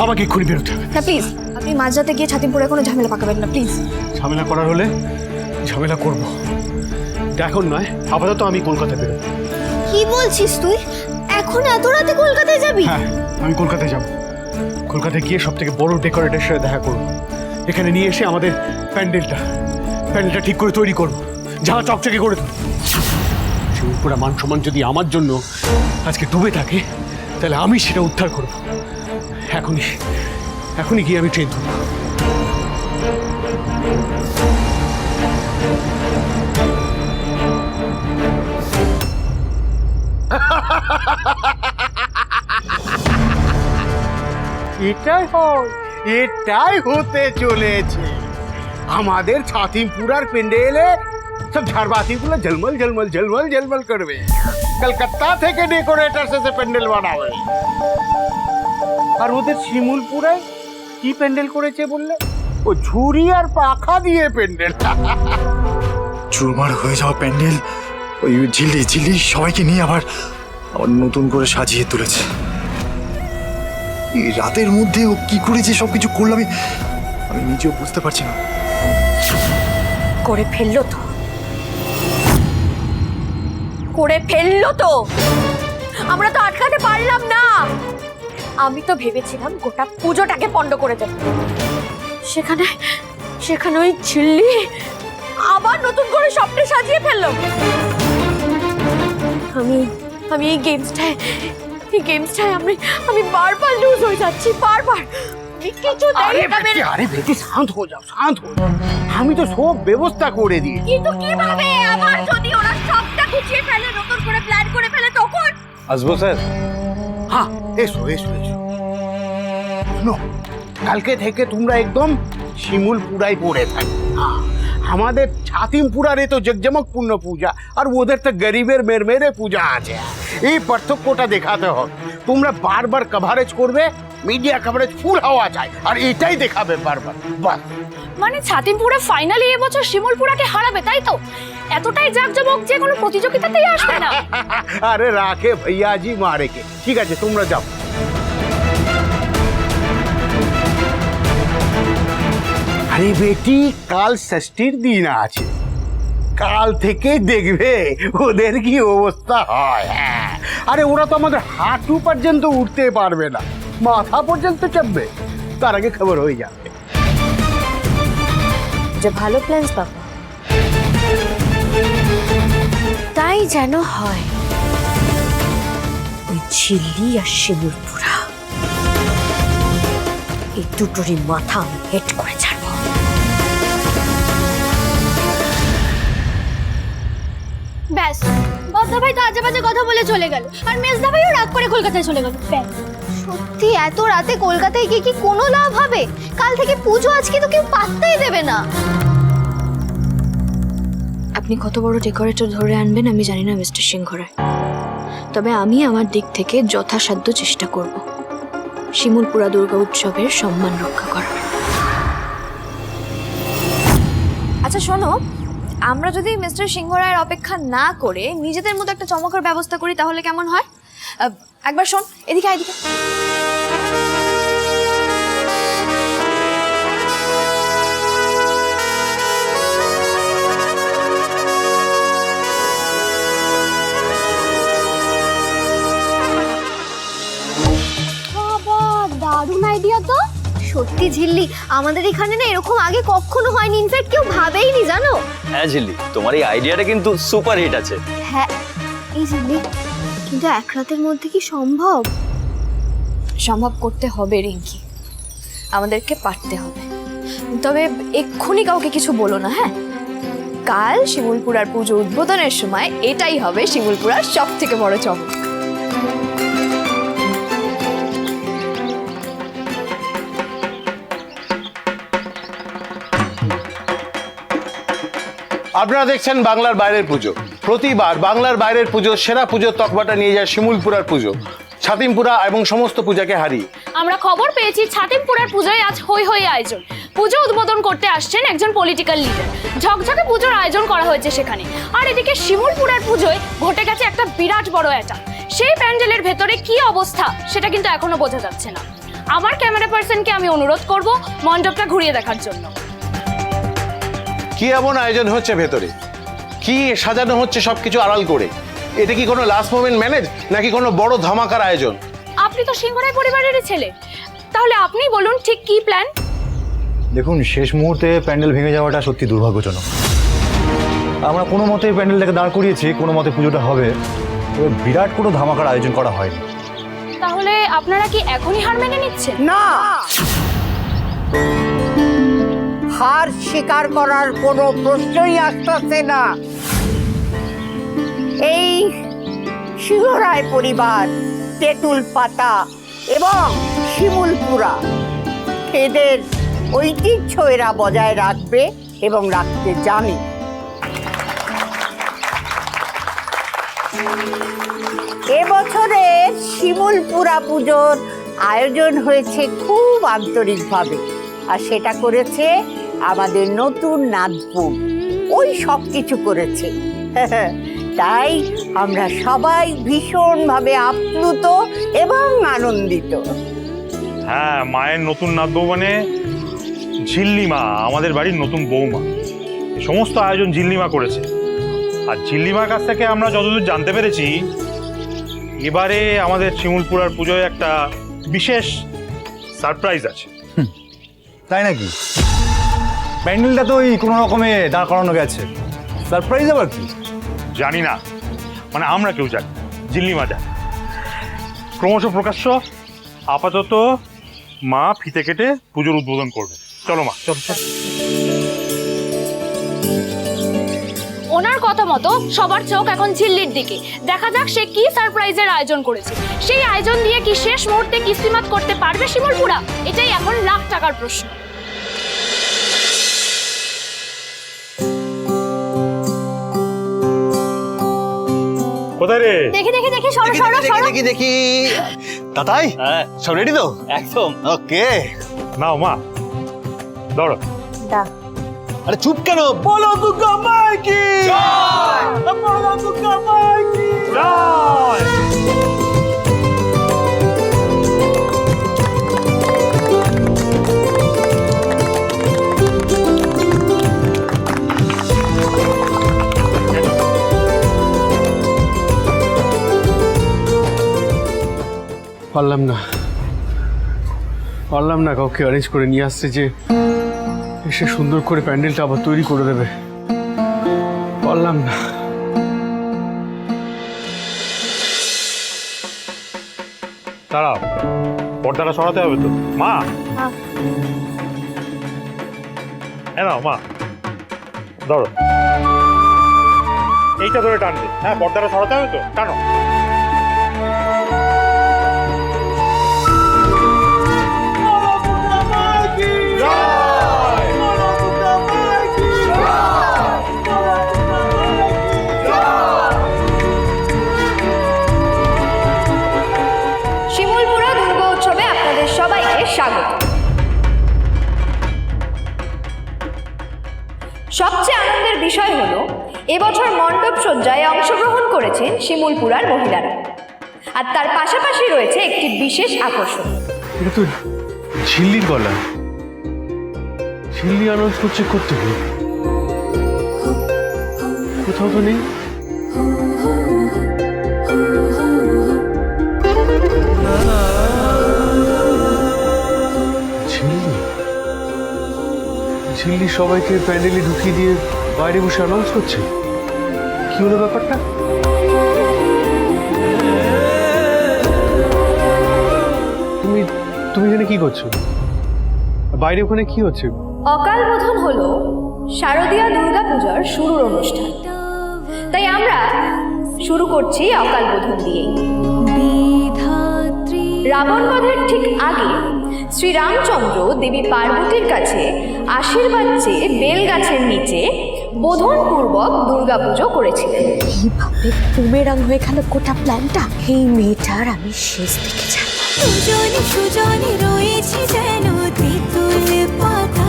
আমাকে এক্ষুনি বেরোতে হবে। না প্লিজ, আপনি মাঝরাতে গিয়ে ছাতিমপুরে কোনো ঝামেলা পাকাবেন না প্লিজ। ঝামেলা করার হলে ঝামেলা করব, এখন নয়। আপাতত আমি কলকাতায় বেরোবো। কি বলছিস তুই? এখন এত রাতে কলকাতায় যাবি? হ্যাঁ, আমি কলকাতায় যাব। কলকাতায় গিয়ে সব থেকে বড় ডেকোরেটরের সাথে দেখা করব। এখানে নিয়ে এসে আমাদের প্যান্ডেলটা ঠিক করে তৈরি করব, যা চকচকে করে দেবো। শিবপুরা মান সম্মান যদি আমার জন্য আজকে ডুবে থাকে, তাহলে আমি সেটা উদ্ধার করব। এখনই গিয়ে আমি ট্রেন ধরব। এটাই হতে চলেছে আমাদের ছাতিমপুরার প্যান্ডেলে। সব ঝাড়বাতিগুলো ঝলমল ঝলমল ঝলমল ঝলমল করবে। কলকাতা থেকে ডেকোরেটর এসে প্যান্ডেল বানাবে। আর ওদের শিমুলপুরায় কি প্যান্ডেল করেছে বললে? ও ঝুড়ি আর পাখা দিয়ে প্যান্ডেল। চুরমার হয়ে যাওয়া প্যান্ডেল ওই ঝিল্লি সবাইকে নিয়ে আবার নতুন করে সাজিয়ে তুলেছে। এই রাতের মধ্যে ও কি করেছে, সবকিছু করলাম আমি নিজেও বুঝতে পারছি না। করে ফেললো তো আমরা তো আটকাতে পারলাম না। আমি তো ভেবেছিলাম গোটা পুজোটাকে পণ্ড করে দেব, সেখানে ওই ঝিল্লি আবার নতুন করে সবটা সাজিয়ে ফেললো। আমি এই গেমসটায় আমি বারবার লুজ হয়ে যাচ্ছি, বারবার। আরে বেটি শান্ত হয়ে যাও। আমি তো সব ব্যবস্থা করে দিই। কিন্তু কিভাবে? আবার যদি ওরা সবটা গুছিয়ে ফেলে, নতুন করে প্ল্যান করে ফেলে, তখন আসবো স্যার? হ্যাঁ, এসো। শোনো, কালকে থেকে তোমরা একদম শিমুলপুরায় পড়ে থাকো। আমাদের ছাতিমপুরারে তো জগজমকপূর্ণ পূজা, আর ওদের তো গরিবের মেরে পূজা আছে। এই পার্থক্যটা দেখাতে হবে। তোমরা বারবার কভারেজ করবে, মিডিয়া কভারেজ ফুল হওয়া চাই, আর এটাই দেখাবে বারবার। বাস। মানে ছাতিমপুরা ফাইনালি এবছর শিমুলপুরাকে হারাবে, তাই তো? এতটাই জাঁকজমক যে কোনো প্রতিযোগিতাতেই আসবে না। আরে রাখে ভাইয়াজি মারেকে। ঠিক আছে, তোমরা যাও। আরে বেটি, কাল ষষ্ঠীর দিন আছে। কাল থেকে দেখবে ওদের কি অবস্থা হয়। হ্যাঁ, আরে ওরা তো আমাদের হাঁটু পর্যন্ত উঠতে পারবে না, মাথা পর্যন্ত চাপবে। তার আগে খবর হয়ে যাবে। যে ভালো প্ল্যান্স বাবা, তাই যেন হয়। ওই ঝিল্লি আর শিমুলপুরা, এই দুটোরই মাথা আমি হেড করে ছাড়বো। ব্যাস, বদ্দা ভাই তো আজে বাজে কথা বলে চলে গেল, আর মেজদা ভাইও রাগ করে কলকাতায় চলে গেল। ব্যাস। সত্যি এত রাতে কলকাতায় গিয়ে কি কোনো লাভ হবে? কাল থেকে পুজো, আজকে তো কেউ পাত্তাই দেবে না। আপনি কত বড় ডেকোরেটর ধরে আনবেন আমি জানি না মিস্টার সিংহ রায়, তবে আমি আমার দিক থেকে যথাসাধ্য চেষ্টা করব শিমুলপুরা দুর্গা উৎসবের সম্মান রক্ষা করার। আচ্ছা শোনো, আমরা যদি মিস্টার সিংহ রায়ের অপেক্ষা না করে নিজেদের মতো একটা চমকের ব্যবস্থা করি, তাহলে কেমন হয়? একবার শোন, এদিকে এদিকে। দারুণ আইডিয়া তো। সত্যি ঝিল্লি, আমাদের এখানে না এরকম আগে কখনো হয়নি। ইনফ্যাক্ট কেউ ভাবেইনি, জানো? হ্যাঁ ঝিল্লি, তোমার এই আইডিয়াটা কিন্তু সুপার হিট আছে। হ্যাঁ এই ঝিল্লি, কিন্তু এক রাতের মধ্যে কি সম্ভব? সম্ভব করতে হবে রিঙ্কি, আমাদেরকে পারতে হবে। তবে এক্ষুনি কাউকে কিছু বলো না, হ্যাঁ? কাল শিমুলপুরার পুজো উদ্বোধনের সময় এটাই হবে শিমুলপুরার সব থেকে বড় চমক। আপনারা দেখছেন বাংলার বাইরের পুজো। প্রতিবার বাংলার বাইরের পুজো সেরা পুজোর তকমাটা নিয়ে যায় শিমুলপুরার পুজো, ছাতিমপুরা এবং সমস্ত পূজাকে হারিয়ে। আমরা খবর পেয়েছি ছাতিমপুরার পুজোয় আজ হই হই আয়োজন। পুজো উদ্বোধন করতে আসছেন একজন পলিটিক্যাল লিডার। ঝকঝকে পুজোর আয়োজন করা হয়েছে সেখানে। আর এদিকে শিমুলপুরার পুজোয় ঘটে গেছে একটা বিরাট বড় অ্যাটাক। সেই প্যান্ডেলের ভেতরে কি অবস্থা সেটা কিন্তু এখনো বোঝা যাচ্ছে না। আমার ক্যামেরা পার্সনকে আমি অনুরোধ করব মণ্ডপটা ঘুরিয়ে দেখার জন্য। কি এমন আয়োজন হচ্ছে ভেতরে? কি সাজানো হচ্ছে সবকিছু আড়াল করে? এটা কি কোনো লাস্ট মোমেন্ট ম্যানেজ নাকি কোনো বড় ধামাকার আয়োজন? আপনি তো সিংহরায় পরিবারেরই ছেলে, তাহলে আপনি বলুন ঠিক কি প্ল্যান? দেখুন, শেষ মুহূর্তে প্যান্ডেল ভেঙে যাওয়াটা সত্যি দুর্ভাগ্যজনক। আমরা কোনো মতে প্যান্ডেলটাকে দাঁড় করিয়েছি, কোনো মতে পুজোটা হবে, তবে বিরাট কোনো ধামাকার আয়োজন করা হয়নি। তাহলে আপনারা কি এখনই হার মেনে নিচ্ছেন? না, হার স্বীকার করার কোনো প্রশ্নই আসতেছে না। এই সিংহরায় পরিবার তেঁতুল পাতা এবং শিমুলপুরা এদের ঐতিহ্য এরা বজায় রাখবে এবং রাখতে জানে। এবছরের শিমুলপুরা পুজোর আয়োজন হয়েছে খুব আন্তরিকভাবে, আর সেটা করেছে আমাদের নতুন নাতবউ। ওই সব কিছু করেছে। তাই আমরা সবাই ভীষণভাবে আপ্লুত এবং আনন্দিত। হ্যাঁ, মায়ের নতুন নাতবউ মানে ঝিল্লিমা, আমাদের বাড়ির নতুন বৌমা। সমস্ত আয়োজন ঝিল্লিমা করেছে। আর ঝিল্লিমার কাছ থেকে আমরা যতদূর জানতে পেরেছি, এবারে আমাদের শিমুলপুরার পুজোয় একটা বিশেষ সারপ্রাইজ আছে। তাই নাকি? প্যান্ডেলটা তো ওই কোনো রকমে দাঁড় করানো গেছে, সারপ্রাইজ আবার কি? জানি না, মানে আমরা কেউ জানি, ঝিল্লিমা জানি। ক্রমশ প্রকাশ্য, আপাতত মা ফিতে কেটে পুজোর উদ্বোধন করবে। চলো মা, চলো চলো। ওনার কথা মতো সবার চোখ এখন ঝিল্লির দিকে। দেখা যাক সে কি সারপ্রাইজের আয়োজন করেছে। সেই আয়োজন দিয়ে কি শেষ মুহূর্তে কিস্তিমাত করতে পারবে শিমুলপুরা? এটাই এখন লাখ টাকার প্রশ্ন। কোথায় রে? দেখি দেখি দেখি, সরো সরো সরো। দেখি দেখি। তাতাই, হ্যাঁ, সব রেডি তো? একদম। ওকে। নাও মা, ধরো। আরে চুপ কেন? বলো দুর্গা মাই কি জয়! বলো দুর্গা মাই কি জয়! পারলাম না কাউকে অ্যারেঞ্জ করে নিয়ে আসতে যে এসে সুন্দর করে প্যান্ডেলটা আবার তৈরি করে দেবে। পারলাম না। দাঁড়াও, পর্দাটা সরাতে হবে তো। মা, নাও মা, ধরো। এইটা ধরে টানবে। হ্যাঁ, পর্দাটা সরাতে হবে তো, টানো। শিমুলপুরা দুর্গা উৎসবে আপনাদের সবাইকে স্বাগত। সবচেয়ে আনন্দের বিষয় হলো এবছর মণ্ডপ সজ্জায় অংশগ্রহণ করেছেন শিমুলপুরার মহিলারা, আর তার পাশাপাশি রয়েছে একটি বিশেষ আকর্ষণ। এটা তো ঝিল্লির গলা। ঝিল্লি আনাউন্স করছে করতে হবে, কোথাও তো নেই। ঝিল্লি সবাইকে প্যান্ডেলে ঢুকিয়ে দিয়ে বাইরে বসে অ্যানাউন্স করছে। কি হলো ব্যাপারটা? তুমি তুমি এখানে কি করছো? বাইরে ওখানে কি হচ্ছে? অকাল বোধন হলো শারদীয়া দুর্গা পূজার শুরুর অনুষ্ঠান, তাই আমরা শুরু করছি অকাল বোধন দিয়েই। রাবণ বধের ঠিক আগে শ্রীরামচন্দ্র দেবী পার্বতীর কাছে আশীর্বাদ চেয়ে বেল গাছের নিচে বোধনপূর্বক দুর্গাপুজো করেছিলেন। এইভাবে বুমেরাং হয়ে গেল গোটা প্ল্যানটা। এই মেয়েটার আমি শেষ দেখে যাব। সুজনে সুজনে রয়েছে যেন তেঁতুল পাতা।